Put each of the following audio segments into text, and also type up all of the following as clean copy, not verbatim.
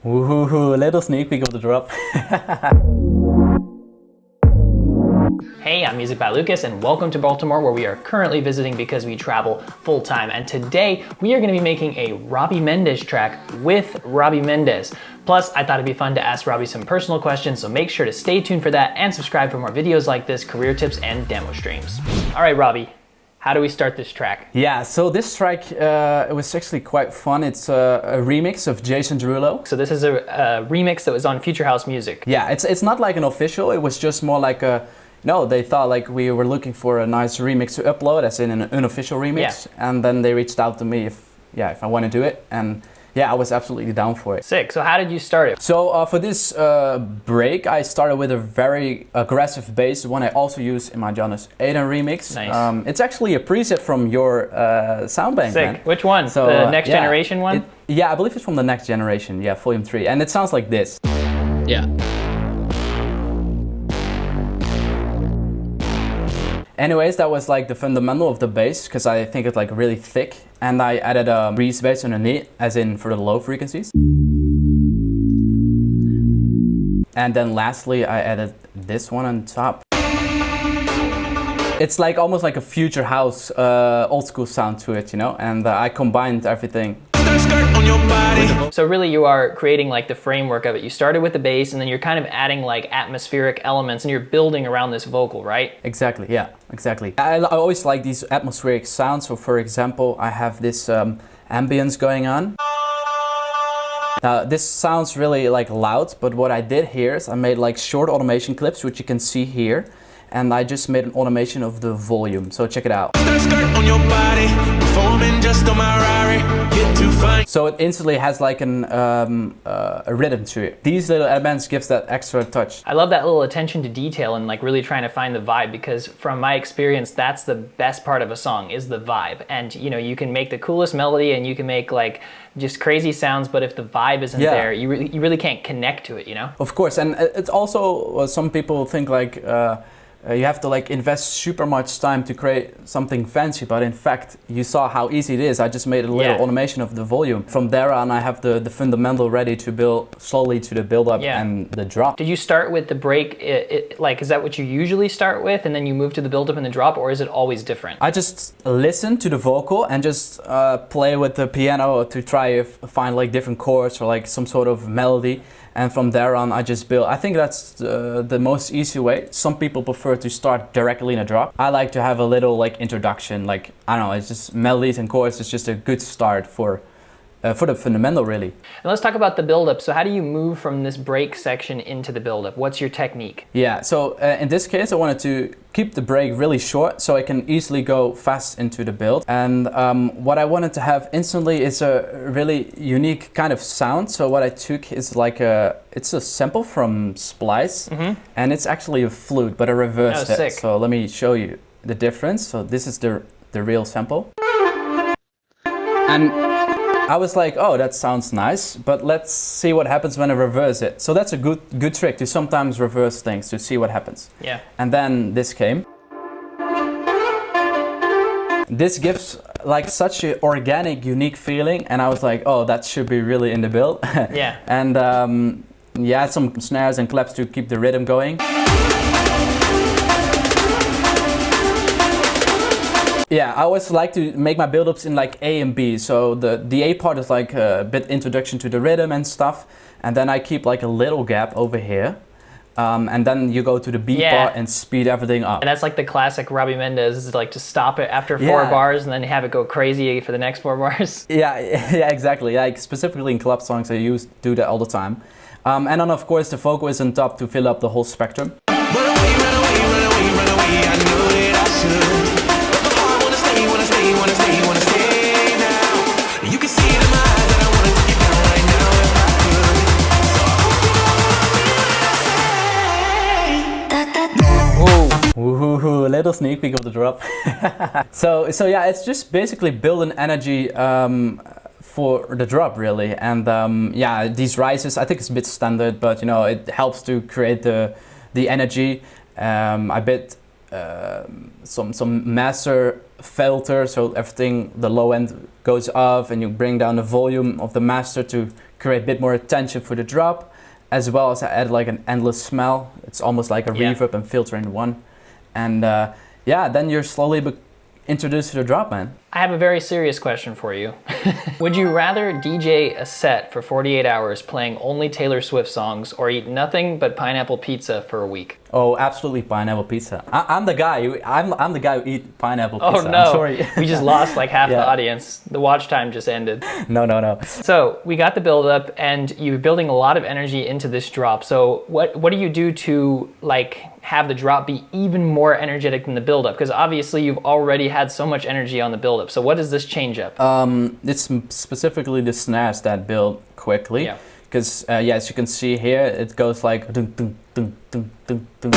Woohoo, little sneak peek of the drop. Hey, I'm musicbyLukas and welcome to Baltimore, where we are currently visiting because we travel full-time. And today we are going to be making a Robbie Mendez track with Robbie Mendez. Plus, I thought it'd be fun to ask Robbie some personal questions, so make sure to stay tuned for that and subscribe for more videos like this, career tips, and demo streams. All right, Robbie, how do we start this track? Yeah, so this track, it was actually quite fun. It's a remix of Jason Derulo. So this is a remix that was on Future House Music. Yeah, it's not like an official, it was just more like a, no, they thought like we were looking for a nice remix to upload, as in an unofficial remix. Yeah. And then they reached out to me if I want to do it. And yeah, I was absolutely down for it. Sick. So how did you start it? So for this break, I started with a very aggressive bass, the one I also use in my Jonas Aiden remix. Nice. It's actually a preset from your sound bank. Sick. Man. Which one? So, the Next Generation one? Yeah, I believe it's from the Next Generation. Yeah, Volume 3. And it sounds like this. Yeah. Anyways, that was like the fundamental of the bass, because I think it's like really thick. And I added a breeze bass underneath, as in for the low frequencies. And then lastly, I added this one on top. It's like almost like a future house, old school sound to it, you know? And I combined everything. So really you are creating like the framework of it. You started with the bass and then you're kind of adding like atmospheric elements and you're building around this vocal, right? Exactly, yeah, exactly. I always like these atmospheric sounds. So for example, I have this ambience going on. Now this sounds really like loud, but what I did here is I made like short automation clips, which you can see here. And I just made an automation of the volume, so check it out. So it instantly has like a rhythm to it. These little elements gives that extra touch. I love that little attention to detail and like really trying to find the vibe, because from my experience, that's the best part of a song, is the vibe. And you know, you can make the coolest melody and you can make like just crazy sounds, but if the vibe isn't there, you really can't connect to it, you know? Of course, and it's also, some people think like, you have to like invest super much time to create something fancy, but in fact you saw how easy it is. I just made a little automation of the volume. From there on I have the fundamental ready to build slowly to the build up and the drop. Did you start with the break, like is that what you usually start with and then you move to the build up and the drop, or is it always different? I just listen to the vocal and just play with the piano to try to find like different chords or like some sort of melody. And from there on, I just build. I think that's the most easy way. Some people prefer to start directly in a drop. I like to have a little like introduction, like, I don't know, it's just melodies and chords. It's just a good start for the fundamental, really. And let's talk about the build-up. So how do you move from this break section into the build-up? What's your technique? Yeah, so in this case, I wanted to keep the break really short so I can easily go fast into the build. And what I wanted to have instantly is a really unique kind of sound. So what I took is like it's a sample from Splice, and it's actually a flute, but I reversed it. Sick. So let me show you the difference. So this is the real sample. And I was like, oh, that sounds nice, but let's see what happens when I reverse it. So that's a good trick, to sometimes reverse things to see what happens. Yeah. And then this came. This gives like such an organic, unique feeling, and I was like, oh, that should be really in the build. Yeah. And some snares and claps to keep the rhythm going. Yeah, I always like to make my build-ups in like A and B. So the A part is like a bit introduction to the rhythm and stuff. And then I keep like a little gap over here. And then you go to the B part and speed everything up. And that's like the classic Robbie Mendez, is like to stop it after 4 bars and then have it go crazy for the next 4 bars. Yeah, exactly. Like specifically in club songs, I do that all the time. And then of course the vocal is on top to fill up the whole spectrum. Run away, run away, run away, run away. I know that I should. Wanna stay now. You can see it in my eyes that I wanna take you down right now if I could. Woohoo, little sneak peek of the drop. So yeah, it's just basically building energy for the drop, really. And yeah, these rises, I think it's a bit standard, but you know, it helps to create the energy. I bit some master filter, so everything, the low end goes off, and you bring down the volume of the master to create a bit more attention for the drop, as well as I add like an endless smell. It's almost like a reverb and filter in one. And yeah, then you're slowly introduced to the drop, man. I have a very serious question for you. Would you rather DJ a set for 48 hours playing only Taylor Swift songs or eat nothing but pineapple pizza for a week? Oh, absolutely pineapple pizza. I'm the guy who eat pineapple pizza. Oh no, I'm sorry. We just lost like half the audience. The watch time just ended. No. So we got the build up and you're building a lot of energy into this drop. So what do you do to like have the drop be even more energetic than the build up? Because obviously you've already had so much energy on the build up. So what does this change up? It's specifically the snares that build quickly. Yeah. Because yeah, as you can see here, it goes like dun, dun, dun, dun, dun, dun.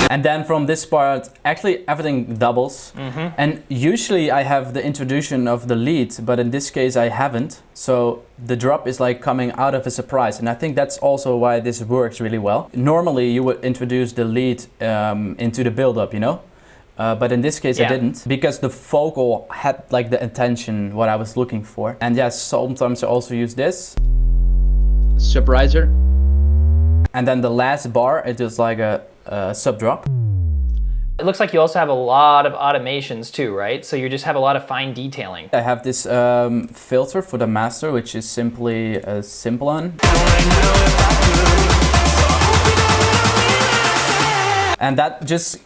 And then from this part, actually everything doubles. And usually I have the introduction of the lead, but in this case I haven't. So the drop is like coming out of a surprise. And I think that's also why this works really well. Normally you would introduce the lead into the build-up, you know? But in this case I didn't, because the vocal had like the intention, what I was looking for. And yes, sometimes I also use this. Surpriser. And then the last bar, it is like a sub drop. It looks like you also have a lot of automations too, right? So you just have a lot of fine detailing. I have this filter for the master, which is simply a simple one. And that just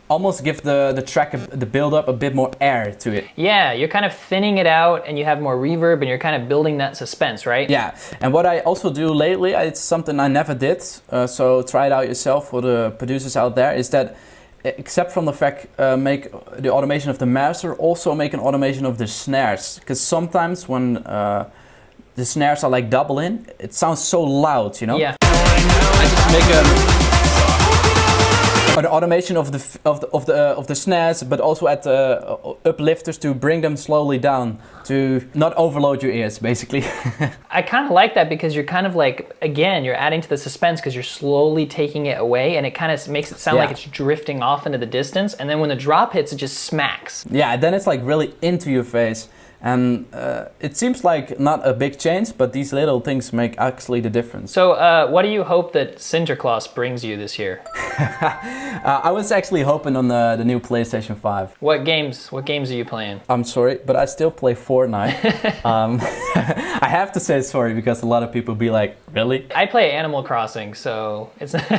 almost give the track, the build-up, a bit more air to it. Yeah, you're kind of thinning it out and you have more reverb and you're kind of building that suspense, right? Yeah, and what I also do lately, it's something I never did, so try it out yourself for the producers out there, is that except from the fact make the automation of the master, also make an automation of the snares. Because sometimes when the snares are like double in, it sounds so loud, you know? Yeah. I just make an automation of the snares, but also at the uplifters to bring them slowly down to not overload your ears, basically. I kind of like that because you're kind of like, again, you're adding to the suspense because you're slowly taking it away and it kind of makes it sound like it's drifting off into the distance. And then when the drop hits, it just smacks. Yeah, then it's like really into your face. And it seems like not a big change, but these little things make actually the difference. So what do you hope that Sinterklaas brings you this year? I was actually hoping on the new PlayStation 5. What games are you playing? I'm sorry, but I still play Fortnite. I have to say sorry because a lot of people be like, really? I play Animal Crossing, so it's if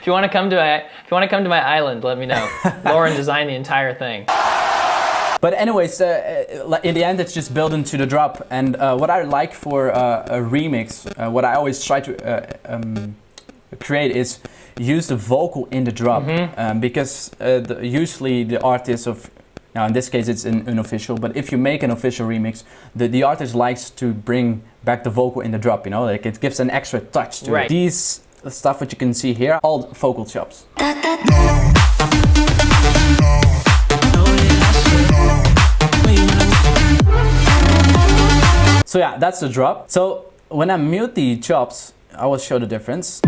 you want to come to my island, let me know. Lauren designed the entire thing. But anyways, in the end, it's just built into the drop. And what I like for a remix, what I always try to create is use the vocal in the drop. Because usually the artist of, now in this case it's an unofficial, but if you make an official remix, the artist likes to bring back the vocal in the drop, you know, like it gives an extra touch to it. These stuff what you can see here, all vocal chops. So yeah, that's the drop. So when I mute the chops, I will show the difference.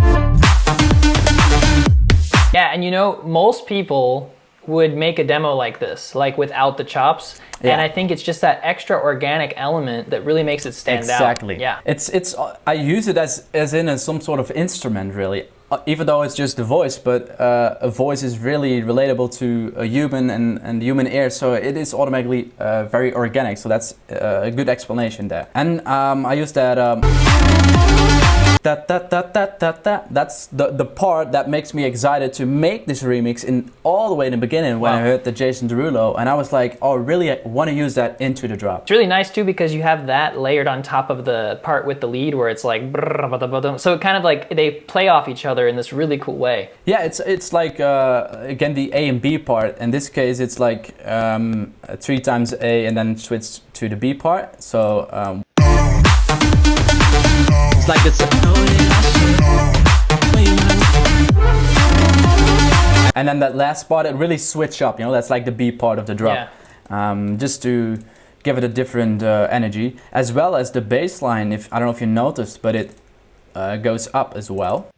Yeah, and you know, most people would make a demo like this, like without the chops. Yeah. And I think it's just that extra organic element that really makes it stand out. Exactly. Yeah. It's I use it as in some sort of instrument, really. Even though it's just the voice, but a voice is really relatable to a human and human ear, so it is automatically very organic. So that's a good explanation there. And I use that. That's the part that makes me excited to make this remix in all the way in the beginning when I heard the Jason Derulo, and I was like, oh really, I want to use that into the drop. It's really nice too because you have that layered on top of the part with the lead where it's like, so it kind of like they play off each other in this really cool way. Yeah, it's like again the A and B part. In this case, it's like 3 times A and then switch to the B part. So. like this. And then that last part, it really switch up, you know, that's like the B part of the drop. Yeah. Just to give it a different energy, as well as the bass line, if I don't know if you noticed, but it goes up as well.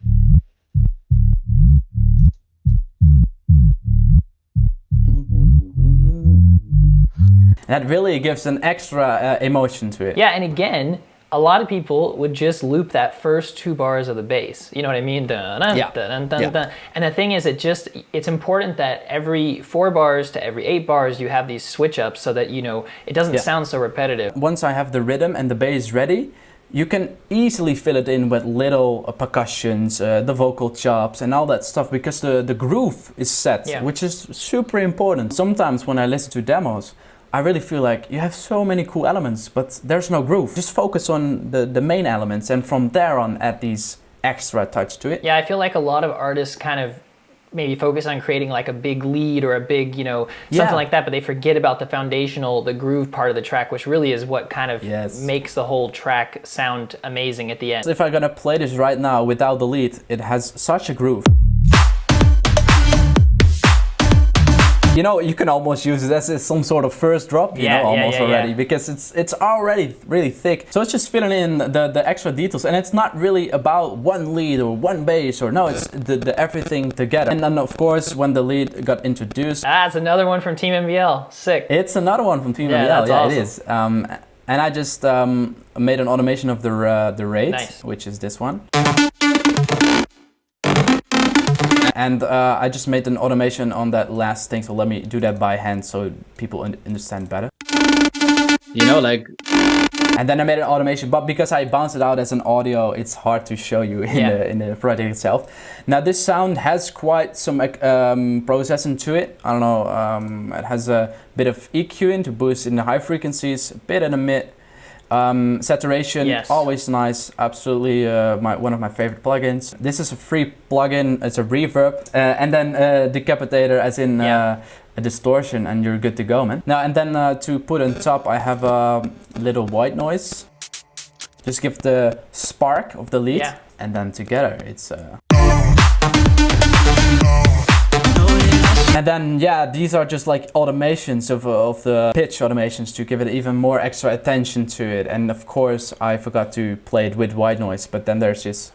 That really gives an extra emotion to it. Yeah, and again, a lot of people would just loop that first 2 bars of the bass. You know what I mean? Dun, dun, Yeah. dun, dun, Yeah. dun. And the thing is, it's important that every 4 bars to every 8 bars, you have these switch ups so that, you know, it doesn't sound so repetitive. Once I have the rhythm and the bass ready, you can easily fill it in with little percussions, the vocal chops and all that stuff, because the groove is set, which is super important. Sometimes when I listen to demos, I really feel like you have so many cool elements, but there's no groove. Just focus on the main elements, and from there on add these extra touch to it. Yeah, I feel like a lot of artists kind of maybe focus on creating like a big lead or a big, you know, something like that, but they forget about the foundational, the groove part of the track, which really is what kind of makes the whole track sound amazing at the end. If I'm gonna play this right now without the lead, it has such a groove. You know, you can almost use it as some sort of first drop, you know, almost already, because it's already really thick. So it's just filling in the extra details, and it's not really about one lead or one bass, or no, it's the everything together. And then of course, when the lead got introduced, it's another one from Team MBL. Sick. It's another one from Team MBL. That's awesome. It is. And I just made an automation of the rate, which is this one. And I just made an automation on that last thing, so let me do that by hand so people understand better. You know, like... And then I made an automation, but because I bounced it out as an audio, it's hard to show you in the project itself. Now this sound has quite some processing to it. I don't know, it has a bit of EQ in to boost in the high frequencies, a bit in the mid. Saturation, always nice, absolutely one of my favorite plugins. This is a free plugin, it's a reverb, and then decapitator as in a distortion, and you're good to go, man. Now, and then to put on top, I have a little white noise. Just give the spark of the lead, and then together it's... And then, these are just like automations of the pitch automations to give it even more extra attention to it. And of course, I forgot to play it with white noise, but then there's this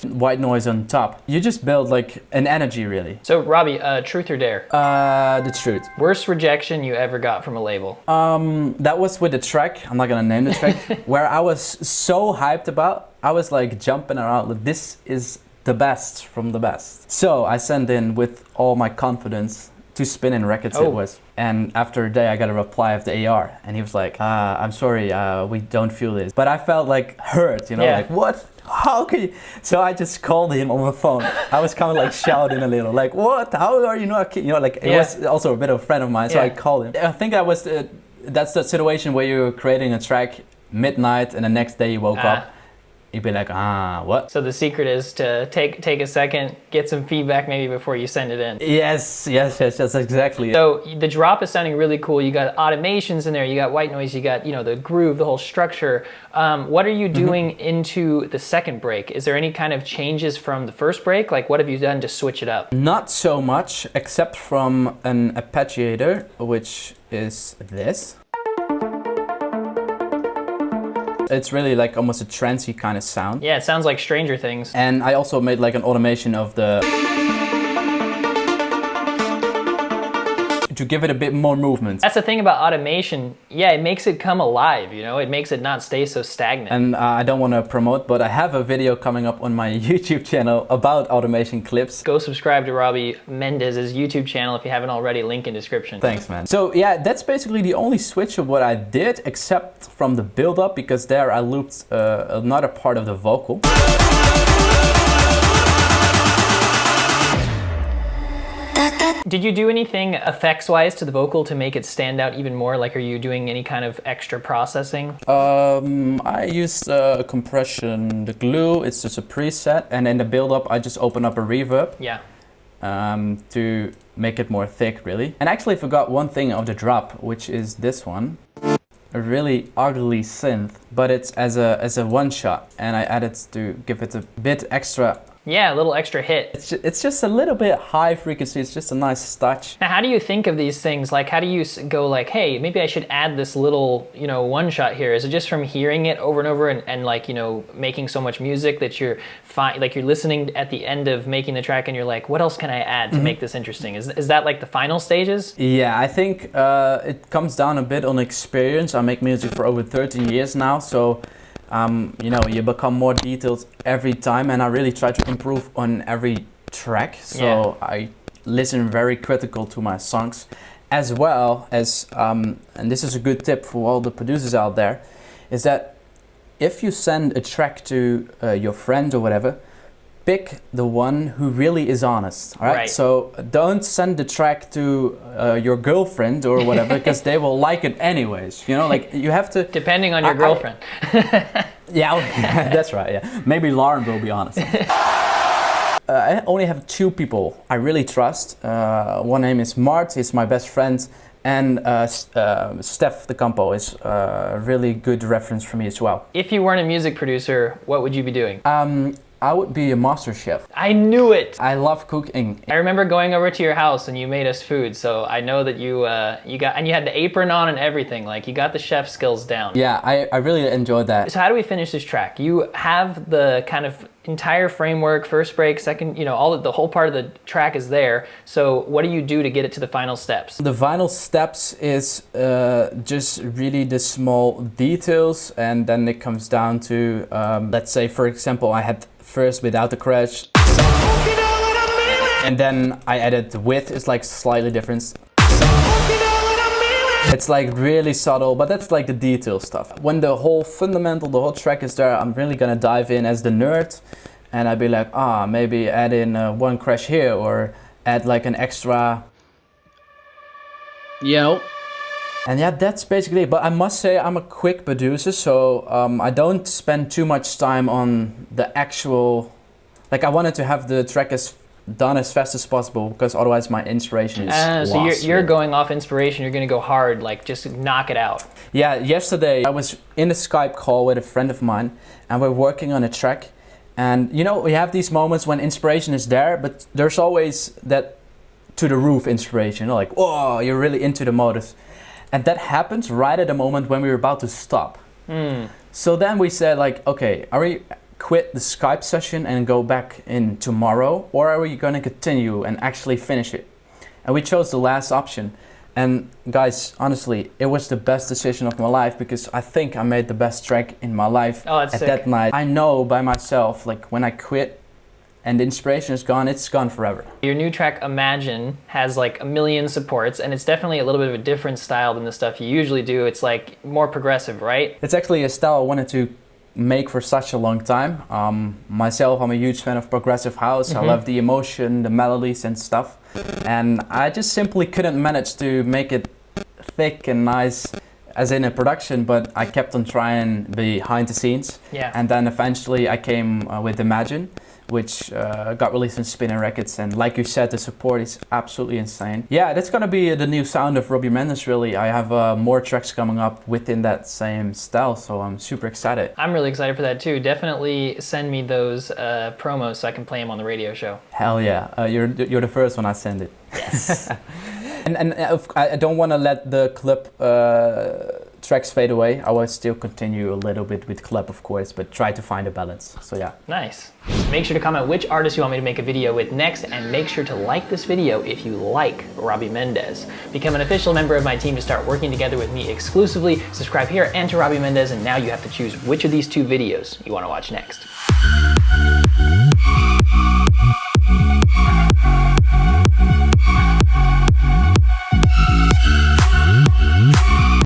white noise on top. You just build like an energy, really. So, Robbie, truth or dare? The truth. Worst rejection you ever got from a label? That was with the track, I'm not gonna name the track, where I was so hyped about. I was like jumping around, like, this is the best from the best. So I sent in with all my confidence to Spinnin' Records it was. And after a day I got a reply of the AR, and he was like, I'm sorry, we don't feel this. But I felt like hurt, you know, like what? How can you? So I just called him on my phone. I was kind of like shouting a little, like what? How are you not? You know, like it was also a bit of a friend of mine, so I called him. I think that was that's the situation where you're creating a track midnight and the next day you woke up. You'd be like, what? So the secret is to take a second, get some feedback maybe before you send it in. Yes, exactly. So the drop is sounding really cool. You got automations in there, you got white noise, you got, you know, the groove, the whole structure. What are you doing into the second break? Is there any kind of changes from the first break? Like what have you done to switch it up? Not so much, except from an arpeggiator, which is this. It's really like almost a trancey kind of sound. Yeah, it sounds like Stranger Things. And I also made like an automation of the... to give it a bit more movement. That's the thing about automation. Yeah, it makes it come alive, you know? It makes it not stay so stagnant. And I don't want to promote, but I have a video coming up on my YouTube channel about automation clips. Go subscribe to Robbie Mendez's YouTube channel if you haven't already, link in description. Thanks, man. So yeah, that's basically the only switch of what I did, except from the build-up, because there I looped another part of the vocal. Did you do anything effects-wise to the vocal to make it stand out even more? Like, are you doing any kind of extra processing? I used compression, the glue, it's just a preset, and in the build-up I just open up a reverb. Yeah. To make it more thick, really. And I actually forgot one thing of the drop, which is this one. A really ugly synth, but it's as a one-shot, and I added to give it a bit extra Yeah, a little extra hit. It's just a little bit high frequency. It's just a nice touch. Now, how do you think of these things? Like, how do you go like, hey, maybe I should add this little, you know, one shot here? Is it just from hearing it over and over and like, you know, making so much music that you're like you're listening at the end of making the track and you're like, what else can I add to make this interesting? Is that like the final stages? Yeah, I think it comes down a bit on experience. I make music for over 13 years now, so you know, you become more detailed every time, and I really try to improve on every track. So I listen very critical to my songs, as well as, and this is a good tip for all the producers out there, is that if you send a track to your friend or whatever, pick the one who really is honest. All right? So don't send the track to your girlfriend or whatever, because they will like it anyways. You know, like you have to. Depending on your girlfriend. Yeah, that's right. Yeah, maybe Lauren will be honest. I only have two people I really trust. One name is Mart. He's my best friend. And Steph the Campo is a really good reference for me as well. If you weren't a music producer, what would you be doing? I would be a master chef. I knew it. I love cooking. I remember going over to your house and you made us food, so I know that you got, and you had the apron on and everything, like you got the chef skills down. Yeah, I really enjoyed that. So how do we finish this track? You have the kind of entire framework, first break, second, you know, the whole part of the track is there. So what do you do to get it to the final steps? The final steps is just really the small details, and then it comes down to, let's say for example, I had first without the crash, and then I added the width is like slightly different. It's like really subtle, but that's like the detail stuff. When the whole the whole track is there, I'm really gonna dive in as the nerd, and I'd be like, maybe add in one crash here, or add like an extra. Yo. And yeah, that's basically it. But I must say I'm a quick producer, so I don't spend too much time on the actual, like I wanted to have the track done as fast as possible, because otherwise my inspiration is so lost. you're going off inspiration, you're gonna go hard, like just knock it out. Yeah, yesterday I was in a Skype call with a friend of mine, and we're working on a track, and you know, we have these moments when inspiration is there, but there's always that to the roof inspiration, you know, like, whoa, you're really into the motive. And that happens right at the moment when we were about to stop. So then we said like, okay, are we quit the Skype session and go back in tomorrow, or are we gonna continue and actually finish it? And we chose the last option. And guys, honestly, it was the best decision of my life, because I think I made the best track in my life at sick. that night. I know by myself, like when I quit and the inspiration is gone, it's gone forever. Your new track, Imagine, has like 1 million supports, and it's definitely a little bit of a different style than the stuff you usually do. It's like more progressive, right? It's actually a style I wanted to make for such a long time. Myself, I'm a huge fan of progressive house. I love the emotion, the melodies and stuff. And I just simply couldn't manage to make it thick and nice as in a production, but I kept on trying behind the scenes. Yeah. And then eventually I came with Imagine, which got released on Spinning Records, and like you said, the support is absolutely insane. Yeah, that's gonna be the new sound of Robbie Mendez, really. I have more tracks coming up within that same style, so I'm super excited. I'm really excited for that too. Definitely send me those promos so I can play them on the radio show. Hell yeah, you're the first one I send it. Yes. And I don't want to let the club tracks fade away. I will still continue a little bit with club, of course, but try to find a balance. So yeah. Nice. Make sure to comment which artist you want me to make a video with next, and make sure to like this video if you like Robbie Mendez. Become an official member of my team to start working together with me exclusively. Subscribe here and to Robbie Mendez, and now you have to choose which of these 2 videos you want to watch next.